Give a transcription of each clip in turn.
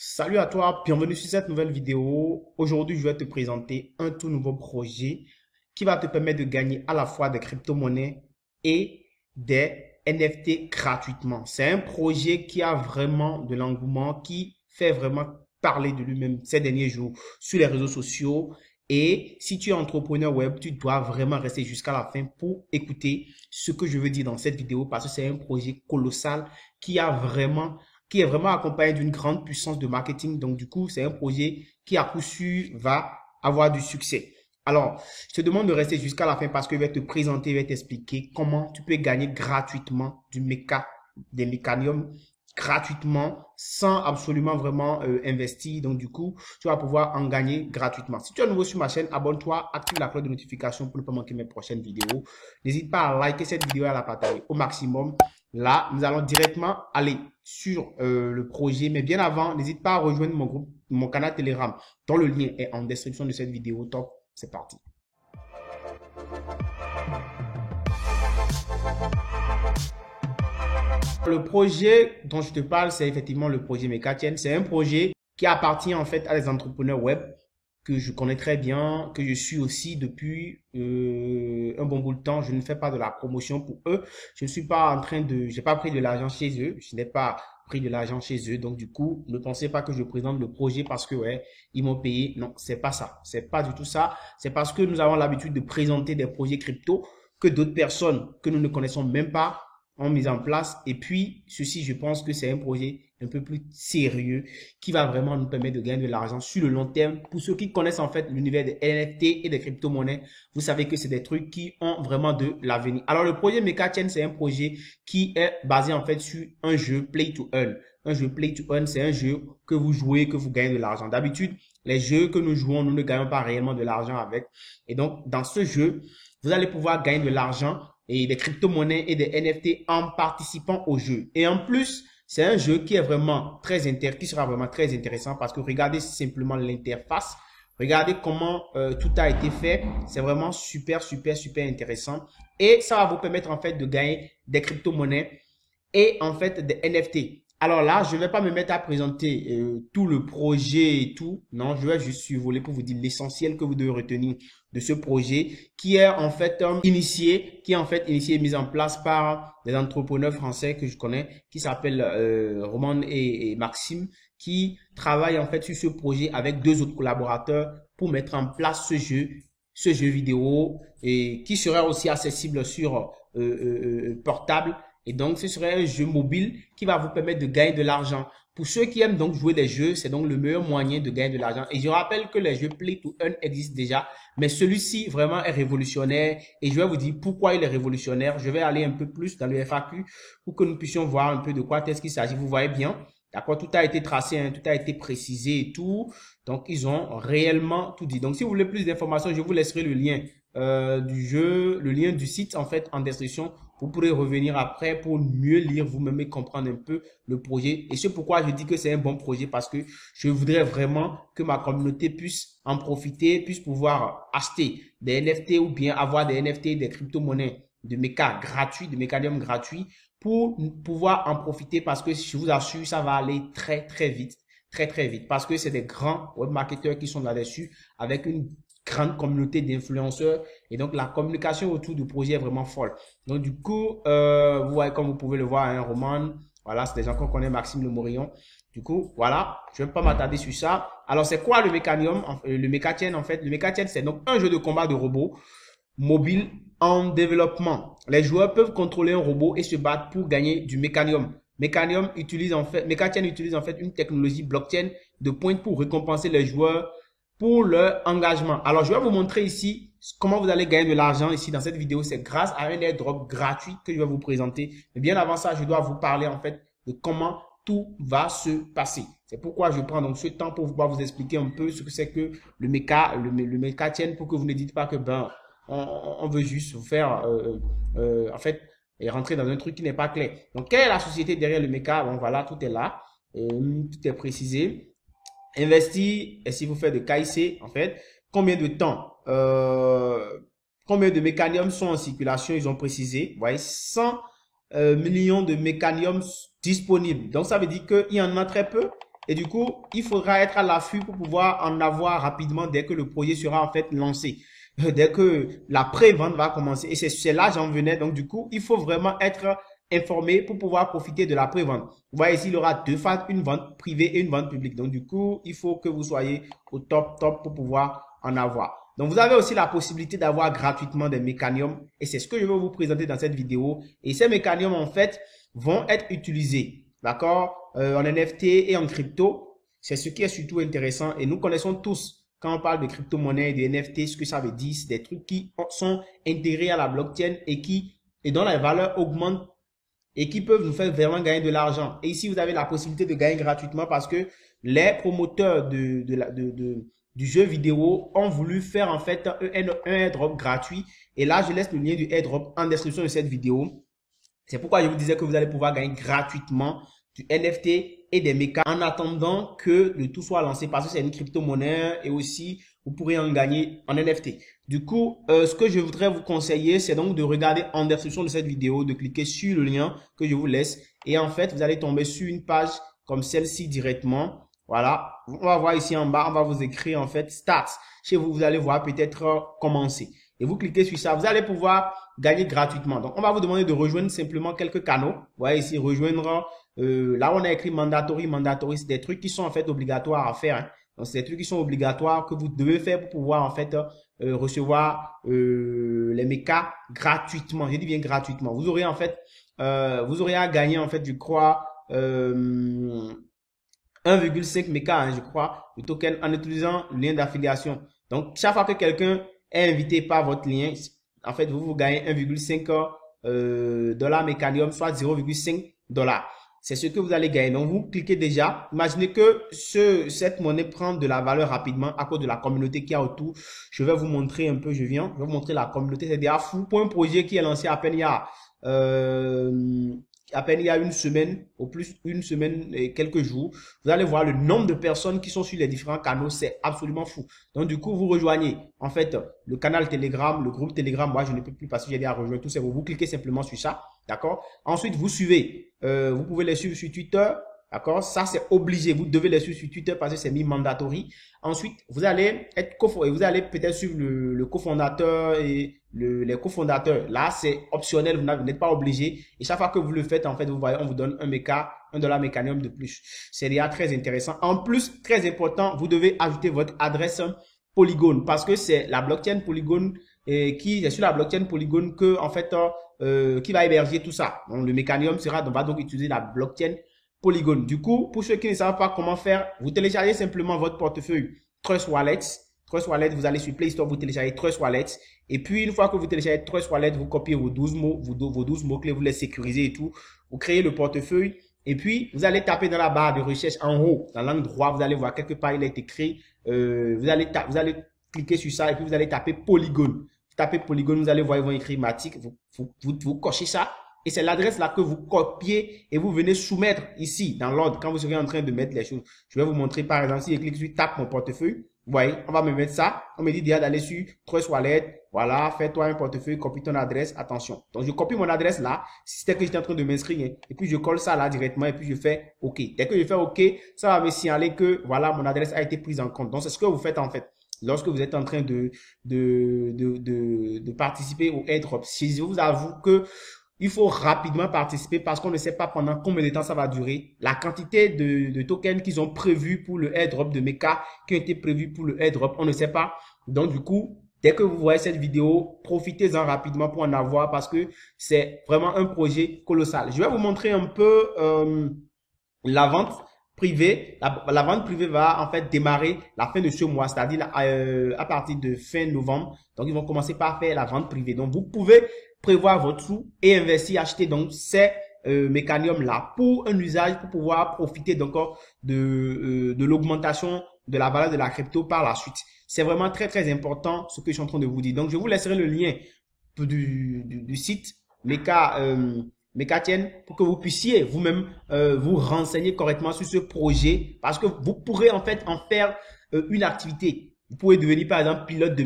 Salut à toi, bienvenue sur cette nouvelle vidéo. Aujourd'hui, je vais te présenter un tout nouveau projet qui va te permettre de gagner à la fois des crypto-monnaies et des NFT gratuitement. C'est un projet qui a vraiment de l'engouement, qui fait vraiment parler de lui-même ces derniers jours sur les réseaux sociaux. Et si tu es entrepreneur web, tu dois vraiment rester jusqu'à la fin pour écouter ce que je veux dire dans cette vidéo parce que c'est un projet colossal qui est vraiment accompagné d'une grande puissance de marketing. Donc, du coup, c'est un projet qui, à coup sûr, va avoir du succès. Alors, je te demande de rester jusqu'à la fin parce que je vais te présenter, je vais t'expliquer comment tu peux gagner gratuitement des mécaniums gratuitement sans absolument vraiment investir. Donc, du coup, tu vas pouvoir en gagner gratuitement. Si tu es nouveau sur ma chaîne, abonne-toi, active la cloche de notification pour ne pas manquer mes prochaines vidéos. N'hésite pas à liker cette vidéo et à la partager au maximum. Là, nous allons directement aller sur le projet. Mais bien avant, n'hésite pas à rejoindre mon groupe, mon canal Telegram, dont le lien est en description de cette vidéo. Top, c'est parti. Le projet dont je te parle, c'est effectivement le projet Mekatien. C'est un projet qui appartient en fait à des entrepreneurs web que je connais très bien, que je suis aussi depuis un bon bout de temps. Je ne fais pas de la promotion pour eux. Je ne suis pas en train de, j'ai pas pris de l'argent chez eux. Je n'ai pas pris de l'argent chez eux. Donc, du coup, ne pensez pas que je présente le projet parce que, ouais, ils m'ont payé. Non, c'est pas ça. C'est pas du tout ça. C'est parce que nous avons l'habitude de présenter des projets crypto que d'autres personnes que nous ne connaissons même pas ont mis en place. Et puis, ceci, je pense que c'est un projet un peu plus sérieux qui va vraiment nous permettre de gagner de l'argent sur le long terme. Pour ceux qui connaissent en fait l'univers des NFT et des crypto-monnaies, vous savez que c'est des trucs qui ont vraiment de l'avenir. Alors, le projet Mekatien, c'est un projet qui est basé en fait sur un jeu Play to Earn. Un jeu Play to Earn, c'est un jeu que vous jouez, que vous gagnez de l'argent. D'habitude, les jeux que nous jouons, nous ne gagnons pas réellement de l'argent avec. Et donc, dans ce jeu, vous allez pouvoir gagner de l'argent et des crypto-monnaies et des NFT en participant au jeu. Et en plus, c'est un jeu qui est vraiment qui sera vraiment très intéressant parce que regardez simplement l'interface. Regardez comment tout a été fait. C'est vraiment super intéressant. Et ça va vous permettre en fait de gagner des crypto-monnaies et en fait des NFT. Alors là, je ne vais pas me mettre à présenter tout le projet et tout. Non, je vais juste survoler pour vous dire l'essentiel que vous devez retenir de ce projet qui est en fait initié et mis en place par des entrepreneurs français que je connais qui s'appellent Roman et Maxime qui travaillent en fait sur ce projet avec deux autres collaborateurs pour mettre en place ce jeu vidéo et qui sera aussi accessible sur portable. Et donc, ce serait un jeu mobile qui va vous permettre de gagner de l'argent. Pour ceux qui aiment donc jouer des jeux, c'est donc le meilleur moyen de gagner de l'argent. Et je rappelle que les jeux Play to Earn existent déjà, mais celui-ci vraiment est révolutionnaire. Et je vais vous dire pourquoi il est révolutionnaire. Je vais aller un peu plus dans le FAQ pour que nous puissions voir un peu de quoi est-ce qu'il s'agit. Vous voyez bien, d'accord, tout a été tracé, hein, tout a été précisé et tout. Donc, ils ont réellement tout dit. Donc, si vous voulez plus d'informations, je vous laisserai le lien du jeu, le lien du site en fait en description. Vous pourrez revenir après pour mieux lire vous-même et comprendre un peu le projet. Et c'est pourquoi je dis que c'est un bon projet parce que je voudrais vraiment que ma communauté puisse en profiter, puisse pouvoir acheter des NFT ou bien avoir des NFT, des crypto-monnaies de méca gratuits, de mécanium gratuits pour pouvoir en profiter parce que je vous assure, ça va aller très vite. Très vite parce que c'est des grands web marketeurs qui sont là-dessus avec une grande communauté d'influenceurs et donc la communication autour du projet est vraiment folle. Donc du coup, vous voyez comme vous pouvez le voir, un roman, voilà, c'est des gens qu'on connaît, Maxime Le Morillon. Du coup, voilà, je ne vais pas m'attarder sur ça. Alors c'est quoi le Mécanium, le Mekatien en fait? Le Mekatien c'est donc un jeu de combat de robots mobile en développement. Les joueurs peuvent contrôler un robot et se battre pour gagner du Mekanium. Mekatien utilise en fait une technologie blockchain de pointe pour récompenser les joueurs pour leur engagement. Alors, je vais vous montrer ici comment vous allez gagner de l'argent ici dans cette vidéo. C'est grâce à un airdrop gratuit que je vais vous présenter. Mais bien avant ça, je dois vous parler en fait de comment tout va se passer. C'est pourquoi je prends donc ce temps pour pouvoir vous expliquer un peu ce que c'est que le Mekatien pour que vous ne dites pas que ben on veut juste vous faire en fait et rentrer dans un truc qui n'est pas clair. Donc, quelle est la société derrière le Meka? Bon, voilà, tout est là. Tout est précisé. Investir, et si vous faites de KIC, en fait, combien de temps, combien de mécaniums sont en circulation, ils ont précisé, vous voyez, 100 millions de mécaniums disponibles. Donc, ça veut dire qu'il y en a très peu Et du coup, il faudra être à l'affût pour pouvoir en avoir rapidement dès que le projet sera en fait lancé. Dès que la pré-vente va commencer. Et c'est là j'en venais. Donc, du coup, il faut vraiment être informé pour pouvoir profiter de la pré-vente. Vous voyez ici, il y aura deux phases, une vente privée et une vente publique. Donc, du coup, il faut que vous soyez au top pour pouvoir en avoir. Donc, vous avez aussi la possibilité d'avoir gratuitement des mécaniums. Et c'est ce que je vais vous présenter dans cette vidéo. Et ces mécaniums, en fait, vont être utilisés, d'accord, en NFT et en crypto. C'est ce qui est surtout intéressant. Et nous connaissons tous, quand on parle de crypto-monnaie, de NFT, ce que ça veut dire. C'est des trucs qui sont intégrés à la blockchain et dont la valeur augmente et qui peuvent nous faire vraiment gagner de l'argent. Et ici, vous avez la possibilité de gagner gratuitement parce que les promoteurs du jeu vidéo ont voulu faire en fait un airdrop gratuit. Et là, je laisse le lien du airdrop en description de cette vidéo. C'est pourquoi je vous disais que vous allez pouvoir gagner gratuitement du NFT et des mécas en attendant que le tout soit lancé parce que c'est une crypto-monnaie et aussi vous pourrez en gagner en NFT. Du coup, ce que je voudrais vous conseiller, c'est donc de regarder en description de cette vidéo, de cliquer sur le lien que je vous laisse et en fait, vous allez tomber sur une page comme celle-ci directement. Voilà, on va voir ici en bas, on va vous écrire en fait Start. Chez vous, vous allez voir peut-être commencer. Et vous cliquez sur ça, vous allez pouvoir gagner gratuitement. Donc, on va vous demander de rejoindre simplement quelques canaux. Vous voyez ici, rejoindre, là on a écrit mandatory, c'est des trucs qui sont en fait obligatoires à faire. Hein. Donc, c'est des trucs qui sont obligatoires que vous devez faire pour pouvoir en fait recevoir les mécas gratuitement. Je dis bien gratuitement. Vous aurez en fait, vous aurez à gagner en fait, je crois, 1,5 mécas, hein, je crois, le token en utilisant le lien d'affiliation. Donc, chaque fois que quelqu'un est invité par votre lien, en fait, vous gagnez 1,5 $ mécanium, soit 0,5 $. C'est ce que vous allez gagner. Donc, vous cliquez déjà. Imaginez que cette monnaie prend de la valeur rapidement à cause de la communauté qu'il y a autour. Je vais vous montrer un peu, je vais vous montrer la communauté. C'est déjà fou pour un projet qui est lancé à peine il y a une semaine, au plus une semaine et quelques jours, vous allez voir le nombre de personnes qui sont sur les différents canaux, c'est absolument fou. Donc du coup, vous rejoignez en fait le canal Telegram, le groupe Telegram. Moi, je ne peux plus parce que j'ai déjà rejoint tout ça. Vous cliquez simplement sur ça, d'accord? Ensuite, vous suivez. Vous pouvez les suivre sur Twitter. D'accord? Ça, c'est obligé. Vous devez les suivre sur Twitter parce que c'est mis mandatory. Ensuite, vous allez vous allez peut-être suivre le cofondateur et les cofondateurs. Là, c'est optionnel. Vous n'êtes pas obligé. Et chaque fois que vous le faites, en fait, vous voyez, on vous donne $1 mécanium de plus. C'est déjà très intéressant. En plus, très important, vous devez ajouter votre adresse Polygon parce que c'est la blockchain Polygon qui est sur la blockchain Polygon que, en fait, qui va héberger tout ça. Donc, le mécanium va donc utiliser la blockchain Polygon. Du coup, pour ceux qui ne savent pas comment faire, vous téléchargez simplement votre portefeuille Trust Wallet. Trust Wallet, vous allez sur Play Store, vous téléchargez Trust Wallet. Et puis, une fois que vous téléchargez Trust Wallet, vous copiez vos 12 mots, vos 12 mots-clés, vous les sécurisez et tout. Vous créez le portefeuille. Et puis, vous allez taper dans la barre de recherche en haut, dans l'angle droit, vous allez voir quelque part, il est écrit, vous allez cliquer sur ça et puis vous allez taper Polygon. Vous tapez Polygon, vous allez voir, ils vont écrire Matic. Vous cochez ça. Et c'est l'adresse là que vous copiez et vous venez soumettre ici dans l'ordre quand vous serez en train de mettre les choses. Je vais vous montrer par exemple si je clique sur tape mon portefeuille. Vous voyez, on va me mettre ça. On me dit déjà d'aller sur Trust Wallet. Voilà, fais-toi un portefeuille, copie ton adresse. Attention. Donc, je copie mon adresse là. Si c'était que j'étais en train de m'inscrire. Hein, et puis, je colle ça là directement et puis je fais OK. Dès que je fais OK, ça va me signaler que voilà, mon adresse a été prise en compte. Donc, c'est ce que vous faites en fait. Lorsque vous êtes en train de participer au airdrop. Si je vous avoue que il faut rapidement participer parce qu'on ne sait pas pendant combien de temps ça va durer. La quantité de tokens qu'ils ont prévu pour le airdrop de Meka, qui ont été prévus pour le airdrop, on ne sait pas. Donc du coup, dès que vous voyez cette vidéo, profitez-en rapidement pour en avoir parce que c'est vraiment un projet colossal. Je vais vous montrer un peu la vente privée. La vente privée va en fait démarrer la fin de ce mois, c'est-à-dire à partir de fin novembre. Donc ils vont commencer par faire la vente privée. Donc vous pouvez prévoir votre sous et investir, acheter donc ces mécaniums là pour un usage, pour pouvoir profiter donc de l'augmentation de la valeur de la crypto par la suite. C'est vraiment très très important ce que je suis en train de vous dire. Donc je vous laisserai le lien du site Mekatien pour que vous puissiez vous-même vous renseigner correctement sur ce projet parce que vous pourrez en fait en faire une activité. Vous pouvez devenir par exemple pilote de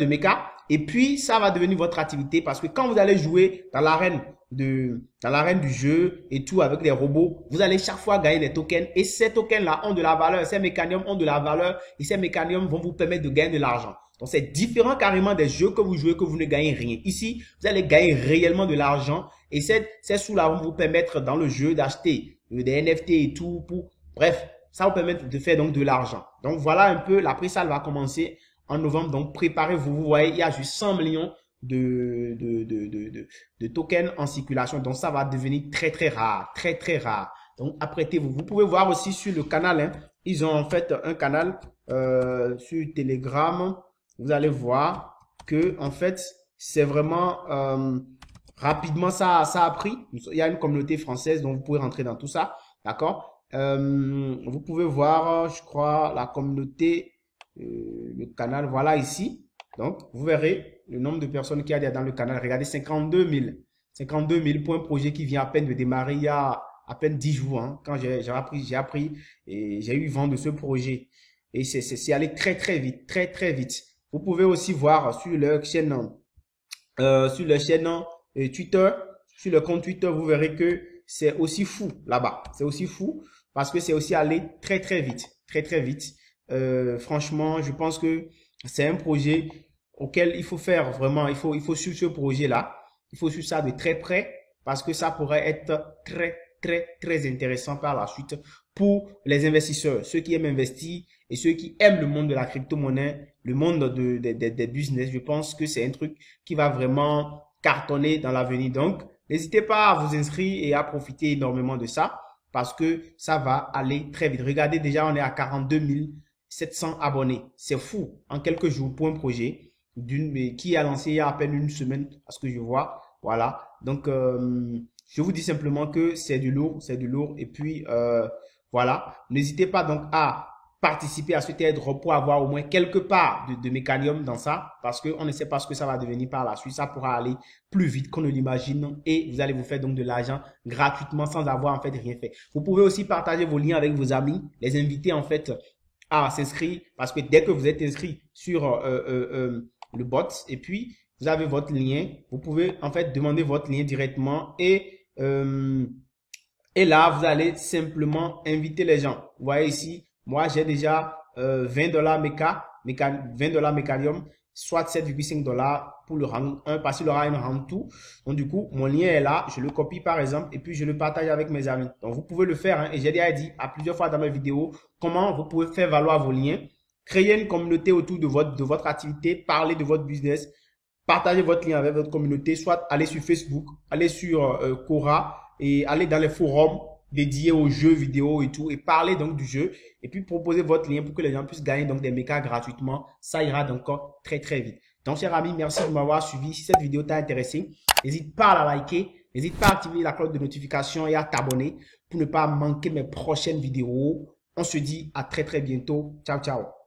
méca et puis ça va devenir votre activité parce que quand vous allez jouer dans l'arène dans l'arène du jeu et tout avec des robots, vous allez chaque fois gagner des tokens et ces tokens-là ont de la valeur, ces mécaniums ont de la valeur et ces mécaniums vont vous permettre de gagner de l'argent. Donc, c'est différent carrément des jeux que vous jouez que vous ne gagnez rien. Ici, vous allez gagner réellement de l'argent et ces sous-là vont vous permettre dans le jeu d'acheter des NFT et tout pour, bref, ça vous permet de faire donc de l'argent. Donc, voilà un peu, la pré-sale va commencer en novembre. Donc, préparez-vous. Vous voyez, il y a juste 100 millions de tokens en circulation. Donc, ça va devenir très, très rare. Très, très rare. Donc, apprêtez-vous. Vous pouvez voir aussi sur le canal, hein, ils ont en fait un canal sur Telegram. Vous allez voir que en fait, c'est vraiment rapidement ça a pris. Il y a une communauté française, donc vous pouvez rentrer dans tout ça. D'accord? Vous pouvez voir, je crois, la communauté, le canal, voilà ici. Donc, vous verrez le nombre de personnes qu'il y a dans le canal. Regardez, 52 000. 52 000 pour un projet qui vient à peine de démarrer il y a à peine 10 jours. Hein, quand j'ai appris et j'ai eu vent de ce projet. Et c'est allé très, très vite. Très, très vite. Vous pouvez aussi voir sur leur chaîne, Twitter, sur le compte Twitter, vous verrez que c'est aussi fou là-bas. C'est aussi fou parce que c'est aussi allé très, très vite. Très, très vite. Franchement, je pense que c'est un projet auquel il faut faire vraiment, il faut suivre ce projet-là. Il faut suivre ça de très près parce que ça pourrait être très, très, très intéressant par la suite pour les investisseurs, ceux qui aiment investir et ceux qui aiment le monde de la crypto-monnaie, le monde des business. Je pense que c'est un truc qui va vraiment cartonner dans l'avenir. Donc, n'hésitez pas à vous inscrire et à profiter énormément de ça parce que ça va aller très vite. Regardez, déjà, on est à 42 700 abonnés. C'est fou en quelques jours pour un projet qui a lancé il y a à peine une semaine à ce que je vois. Voilà. Donc, je vous dis simplement que c'est du lourd, c'est du lourd. Et puis, voilà. N'hésitez pas donc à participer à ce airdrop pour avoir au moins quelque part de mécanium dans ça parce qu'on ne sait pas ce que ça va devenir par la suite. Ça pourra aller plus vite qu'on ne l'imagine et vous allez vous faire donc de l'argent gratuitement sans avoir en fait rien fait. Vous pouvez aussi partager vos liens avec vos amis, les inviter en fait à s'inscrire parce que dès que vous êtes inscrit sur le bot et puis vous avez votre lien, vous pouvez en fait demander votre lien directement et là vous allez simplement inviter les gens. Vous voyez ici, moi j'ai déjà $20 $20 mécanium, soit 7,5 $ pour le rang 1 parce qu'il aura une rang 2. Donc du coup, mon lien est là, je le copie par exemple et puis je le partage avec mes amis. Donc vous pouvez le faire hein, et j'ai déjà dit à plusieurs fois dans mes vidéos comment vous pouvez faire valoir vos liens, créer une communauté autour de votre activité, parler de votre business, partager votre lien avec votre communauté, soit aller sur Facebook, aller sur Quora et aller dans les forums dédiés aux jeux vidéo et tout et parler donc du jeu et puis proposer votre lien pour que les gens puissent gagner donc des mécas gratuitement. Ça ira donc très très vite. Donc chers amis, merci de m'avoir suivi. Si cette vidéo t'a intéressé, n'hésite pas à la liker, n'hésite pas à activer la cloche de notification et à t'abonner pour ne pas manquer mes prochaines vidéos. On se dit à très très bientôt. Ciao ciao.